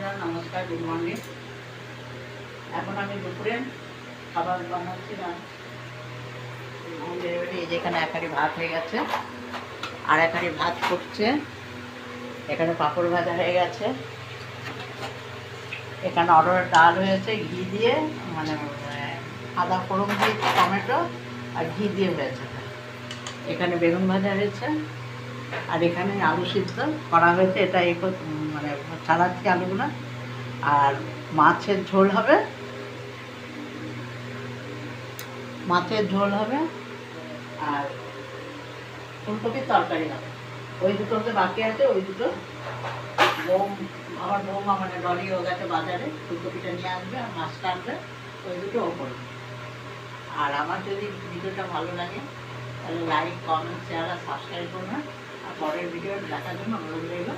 বন্ধুরা নমস্কার, good morning. এখন আমি দুপুরে খাবার বানাচ্ছিলাম। এই যে এখানে এক হাঁড়ি ভাত হয়ে গেছে, আর এক হাঁড়ি ভাত করছে। এখানে পাঁপড় ভাজা হয়ে গেছে, এখানে অরহরের ডাল হয়েছে ঘি দিয়ে, মানে আদা ফোড়ন দিয়ে, টমেটো আর ঘি দিয়ে হয়েছে। এখানে বেগুন ভাজা হয়েছে, আর এখানে আলু সিদ্ধ করা হয়েছে। এটা মানে ছাড়াচ্ছি আলুগুলো। আর মাছের ঝোল হবে, আর ফুলকপির তরকারি হবে। ওই দুটো তো বাকি আছে, ওই দুটো আমার বৌমা মানে ডলি ও গেছে বাজারে, ফুলকপিটা নিয়ে আসবে আর মাছটা আনবে, ওই দুটো ও করবে। আর আমার যদি ভিডিওটা ভালো লাগে তাহলে লাইক, কমেন্ট, শেয়ার আর সাবস্ক্রাইব করবেন। আর পরের ভিডিও দেখার জন্য অনুরোধ রইল।